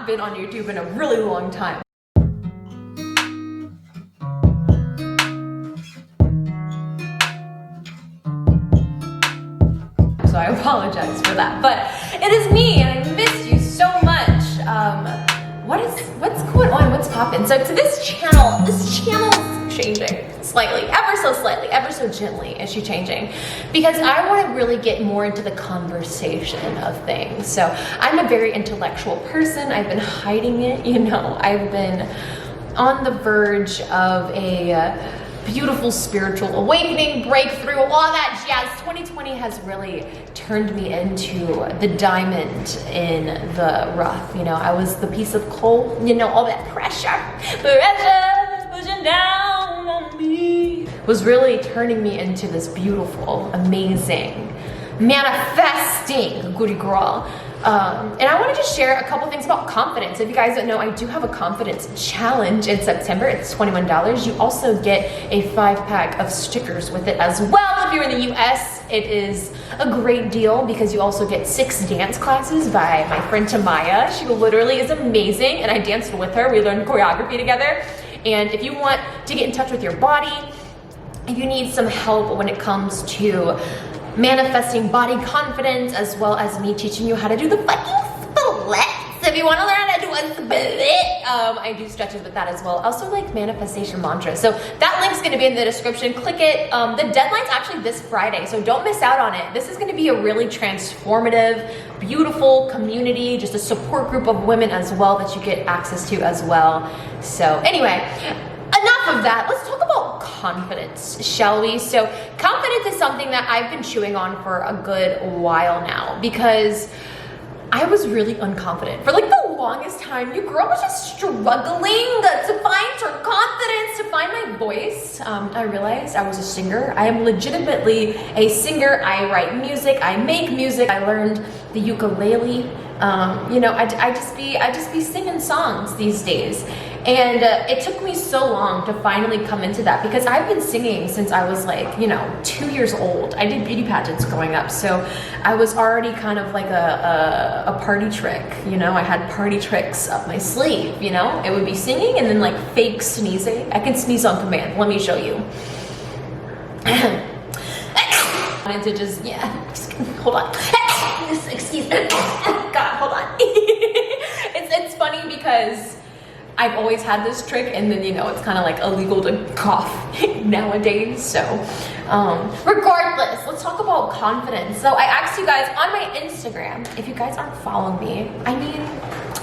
been on YouTube in a really long time. So I apologize for that, but it is me and I miss you so much. What's going on? What's poppin'? So to this channel is changing slightly, ever so slightly, ever so gently is she changing, because I want to really get more into the conversation of things. So I'm a very intellectual person. I've been hiding it, you know. I've been on the verge of a beautiful spiritual awakening, breakthrough, all that jazz. 2020 has really turned me into the diamond in the rough. You know, I was the piece of coal, you know, all that pressure pushing down on me was really turning me into this beautiful, amazing, manifesting Goodie girl. And I want to just share a couple things about confidence. If you guys don't know, I do have a confidence challenge in September. It's $21. You also get a 5-pack of stickers with it as well. If you're in the US, it is a great deal because you also get 6 dance classes by my friend Tamaya. She literally is amazing, and I danced with her. We learned choreography together. And if you want to get in touch with your body, you need some help when it comes to manifesting body confidence, as well as me teaching you how to do the fucking splits. If you want to learn how to do a split, I do stretches with that as well. Also like manifestation mantras. So that link's going to be in the description. Click it. The deadline's actually this Friday, so don't miss out on it. This is going to be a really transformative, beautiful community, just a support group of women as well that you get access to as well. So anyway, enough of that. Let's talk about confidence, shall we? So confidence is something that I've been chewing on for a good while now, because I was really unconfident for like the longest time. Your girl was just struggling to find her confidence, to find my voice. I realized I was a singer. I am legitimately a singer. I write music, I make music. I learned the ukulele. You know, I just be singing songs these days. And it took me so long to finally come into that, because I've been singing since I was like, you know, 2 years old. I did beauty pageants growing up, so I was already kind of like a party trick, you know. I had party tricks up my sleeve, you know. It would be singing and then like fake sneezing. I can sneeze on command. Let me show you. I wanted to just, hold on. Excuse me. God, hold on. It's funny because I've always had this trick, and then, you know, it's kind of like illegal to cough nowadays. So regardless, let's talk about confidence. So I asked you guys on my Instagram, if you guys aren't following me, I mean,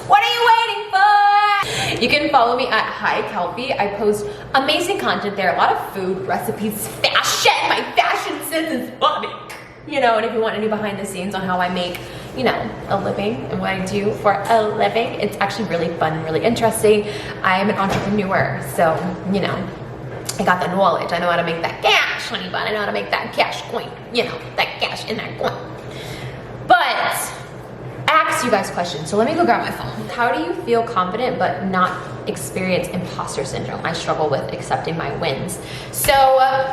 what are you waiting for? You can follow me at Hi Kelpie. I post amazing content there, a lot of food, recipes, fashion. My fashion sense is funny, you know. And if you want any behind the scenes on how I make, you know, a living and what I do for a living, it's actually really fun, really interesting. I am an entrepreneur, so, you know, I got the knowledge. I know how to make that cash, honey bun. I know how to make that cash coin, you know, that cash in that coin. But I asked you guys questions, so let me go grab my phone. How do you feel confident but not experience imposter syndrome? I struggle with accepting my wins. So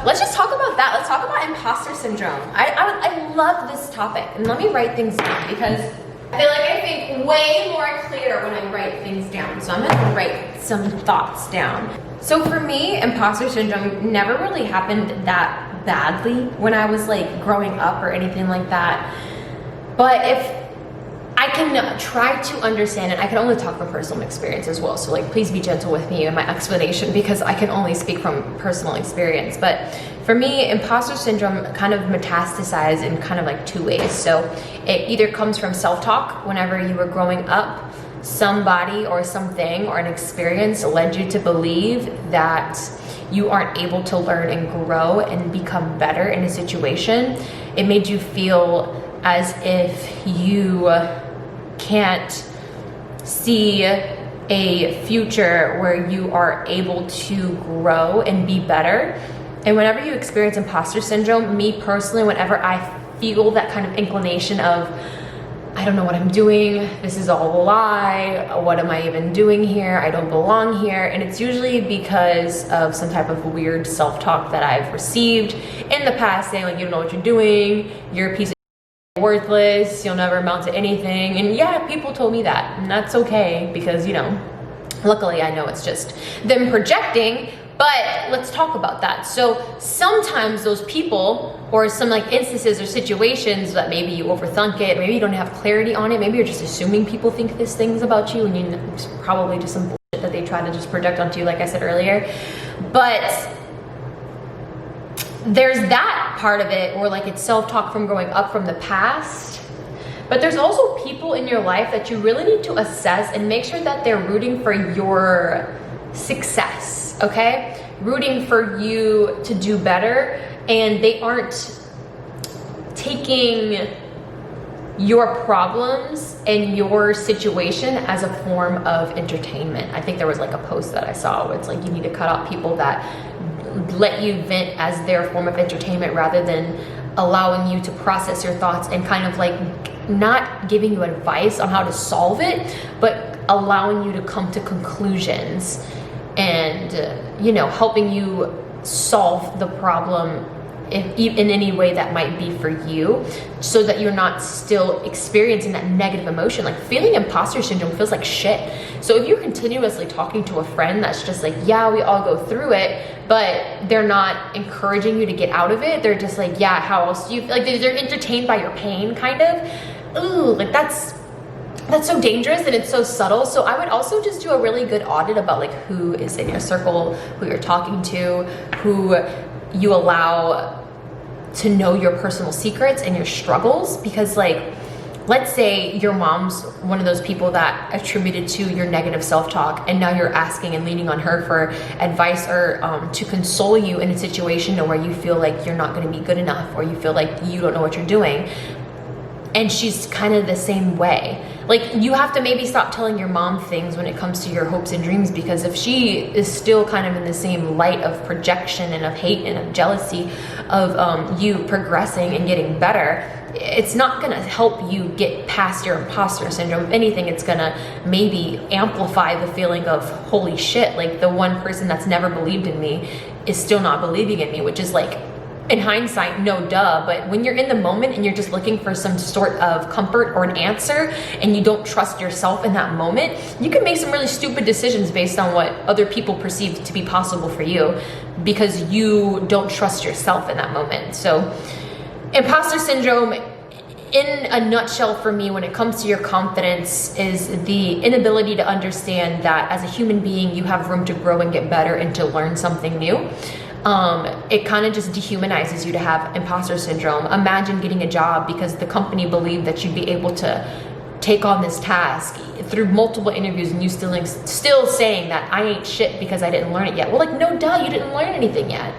let's just talk about that. Let's talk about imposter syndrome. I love this topic, and let me write things down, because I feel like I think way more clear when I write things down. So I'm gonna write some thoughts down. So for me, imposter syndrome never really happened that badly when I was like growing up or anything like that. But if I can try to understand it, I can only talk from personal experience as well. So like, please be gentle with me in my explanation, because I can only speak from personal experience. But for me, imposter syndrome kind of metastasized in kind of like 2 ways. So it either comes from self-talk. Whenever you were growing up, somebody or something or an experience led you to believe that you aren't able to learn and grow and become better in a situation. It made you feel as if you can't see a future where you are able to grow and be better. And whenever you experience imposter syndrome, me personally, whenever I feel that kind of inclination of, I don't know what I'm doing, this is all a lie, what am I even doing here, I don't belong here, and it's usually because of some type of weird self-talk that I've received in the past, saying like, you don't know what you're doing, you're a piece of worthless, you'll never amount to anything. And yeah, people told me that, and that's okay, because, you know, luckily I know it's just them projecting. But let's talk about that. So sometimes those people, or some like instances or situations that maybe you overthink it, maybe you don't have clarity on it, maybe you're just assuming people think these things about you, and it's probably just some bullshit that they try to just project onto you, like I said earlier. But there's that part of it, or like it's self-talk from growing up from the past. But there's also people in your life that you really need to assess and make sure that they're rooting for your success, okay? Rooting for you to do better, and they aren't taking your problems and your situation as a form of entertainment. I think there was like a post that I saw where it's like, you need to cut out people that let you vent as their form of entertainment, rather than allowing you to process your thoughts and kind of like not giving you advice on how to solve it, but allowing you to come to conclusions and, you know, helping you solve the problem in any way that might be for you, so that you're not still experiencing that negative emotion. Like, feeling imposter syndrome feels like shit. So if you're continuously talking to a friend that's just like, yeah, we all go through it, but they're not encouraging you to get out of it, they're just like, yeah, how else do you, like, they're entertained by your pain, kind of. Ooh, like that's so dangerous, and it's so subtle. So I would also just do a really good audit about like who is in your circle, who you're talking to, who you allow to know your personal secrets and your struggles. Because like, let's say your mom's one of those people that attributed to your negative self-talk, and now you're asking and leaning on her for advice, or to console you in a situation where you feel like you're not going to be good enough, or you feel like you don't know what you're doing. And she's kind of the same way. Like, you have to maybe stop telling your mom things when it comes to your hopes and dreams, because if she is still kind of in the same light of projection and of hate and of jealousy of you progressing and getting better, it's not gonna help you get past your imposter syndrome. If anything, it's gonna maybe amplify the feeling of, holy shit, like the one person that's never believed in me is still not believing in me, which is like, in hindsight, no duh, but when you're in the moment and you're just looking for some sort of comfort or an answer, and you don't trust yourself in that moment, you can make some really stupid decisions based on what other people perceive to be possible for you, because you don't trust yourself in that moment. So imposter syndrome, in a nutshell, for me, when it comes to your confidence, is the inability to understand that as a human being, you have room to grow and get better and to learn something new. It kind of just dehumanizes you to have imposter syndrome. Imagine getting a job because the company believed that you'd be able to take on this task through multiple interviews, and you still saying that I ain't shit because I didn't learn it yet. Well, like, no duh, you didn't learn anything yet.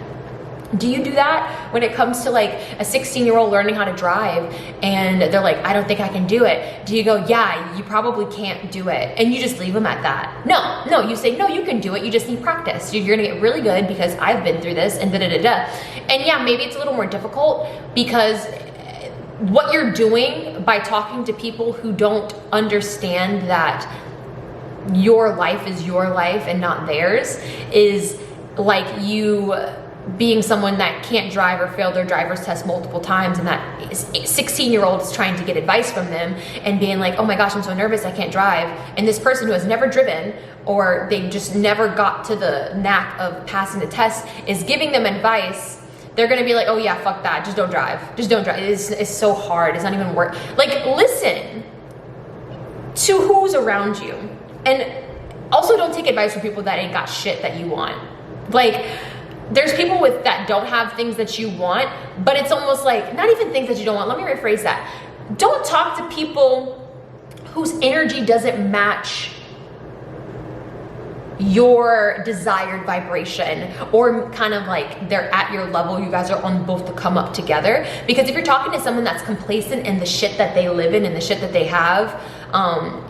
Do you do that when it comes to like a 16-year-old learning how to drive, and they're like, I don't think I can do it? Do you go, yeah, you probably can't do it, and you just leave them at that? No, you say, no, you can do it, you just need practice. You're gonna get really good because I've been through this, and da-da-da-da. And yeah, maybe it's a little more difficult, because what you're doing by talking to people who don't understand that your life is your life and not theirs is like you being someone that can't drive or failed their driver's test multiple times, and that 16-year-old is trying to get advice from them and being like, oh my gosh, I'm so nervous, I can't drive. And this person who has never driven, or they just never got to the knack of passing the test, is giving them advice. They're gonna be like, oh yeah, fuck that, just don't drive. Just don't drive. It's so hard, it's not even worth. Like, listen to who's around you. And also, don't take advice from people that ain't got shit that you want. Like, there's people that don't have things that you want, but it's almost like, not even things that you don't want. Let me rephrase that. Don't talk to people whose energy doesn't match your desired vibration, or kind of like they're at your level, you guys are on both to come up together. Because if you're talking to someone that's complacent in the shit that they live in and the shit that they have,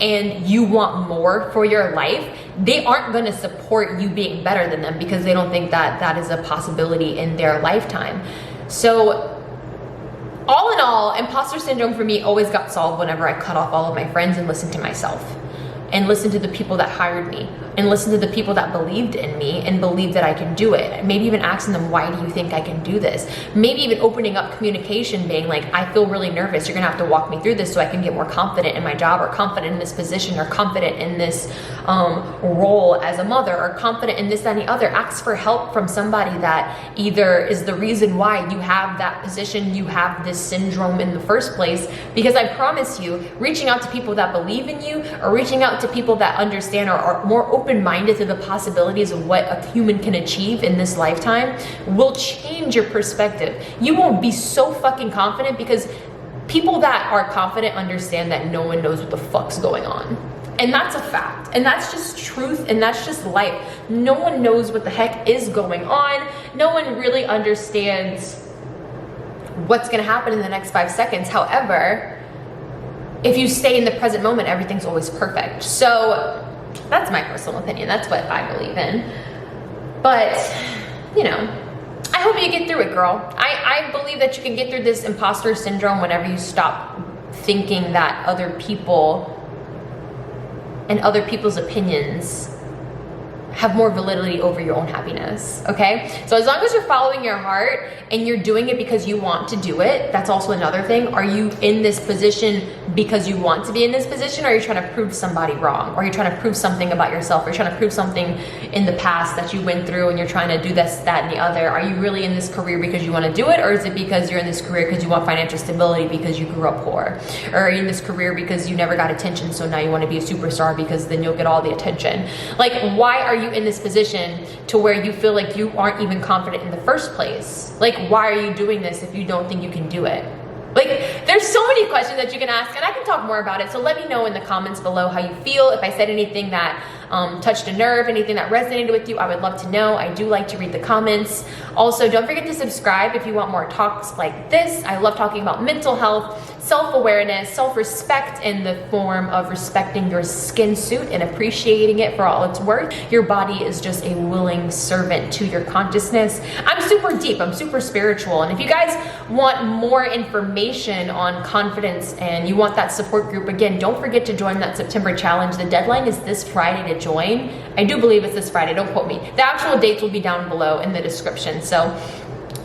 and you want more for your life, they aren't going to support you being better than them, because they don't think that that is a possibility in their lifetime. So all in all, imposter syndrome for me always got solved whenever I cut off all of my friends and listened to myself. and listen to the people that hired me and listen to the people that believed in me and believed that I can do it. Maybe even asking them, why do you think I can do this? Maybe even opening up communication, being like, I feel really nervous. You're gonna have to walk me through this so I can get more confident in my job, or confident in this position, or confident in this role as a mother, or confident in this, that, and the other. Ask for help from somebody that either is the reason why you have that position, you have this syndrome in the first place. Because I promise you, reaching out to people that believe in you, or reaching out to people that understand, or are more open-minded to the possibilities of what a human can achieve in this lifetime, will change your perspective. You won't be so fucking confident, because people that are confident understand that no one knows what the fuck's going on. And that's a fact. And that's just truth. And that's just life. No one knows what the heck is going on. No one really understands what's going to happen in the next 5 seconds. However, if you stay in the present moment, everything's always perfect. So that's my personal opinion. That's what I believe in. But, you know, I hope you get through it, girl. I believe that you can get through this imposter syndrome whenever you stop thinking that other people and other people's opinions have more validity over your own happiness, okay? So as long as you're following your heart and you're doing it because you want to do it, that's also another thing. Are you in this position because you want to be in this position, or are you trying to prove somebody wrong? Or are you trying to prove something about yourself? Or you're trying to prove something in the past that you went through and you're trying to do this, that, and the other? Are you really in this career because you want to do it? Or is it because you're in this career because you want financial stability because you grew up poor? Or are you in this career because you never got attention, so now you want to be a superstar because then you'll get all the attention? Like, why are you in this position to where you feel like you aren't even confident in the first place? Like, why are you doing this if you don't think you can do it? Like, there's so many questions that you can ask, and I can talk more about it. So let me know in the comments below how you feel. If I said anything that touched a nerve, anything that resonated with you, I would love to know. I do like to read the comments. Also, don't forget to subscribe if you want more talks like this. I love talking about mental health, self-awareness, self-respect in the form of respecting your skin suit and appreciating it for all it's worth. Your body is just a willing servant to your consciousness. I'm super deep, I'm super spiritual. And if you guys want more information on confidence and you want that support group, again, don't forget to join that September challenge. The deadline is this Friday to join. I do believe it's this Friday, don't quote me. The actual dates will be down below in the description. So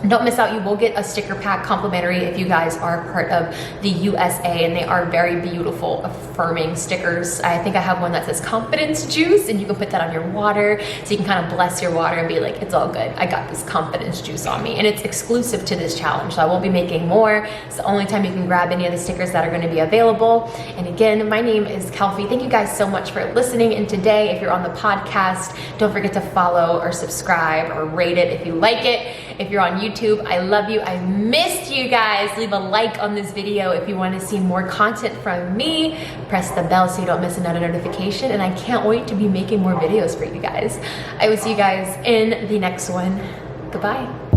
don't miss out. You will get a sticker pack complimentary if you guys are part of the USA, and they are very beautiful, affirming stickers. I think I have one that says confidence juice, and you can put that on your water, so you can kind of bless your water and be like, it's all good. I got this confidence juice on me, and it's exclusive to this challenge, so I won't be making more. It's the only time you can grab any of the stickers that are going to be available. And again, my name is Kelfie. Thank you guys so much for listening. And today, if you're on the podcast, don't forget to follow or subscribe or rate it if you like it. If you're on YouTube, I love you. I missed you guys. Leave a like on this video if you want to see more content from me. Press the bell so you don't miss another notification. And I can't wait to be making more videos for you guys. I will see you guys in the next one. Goodbye.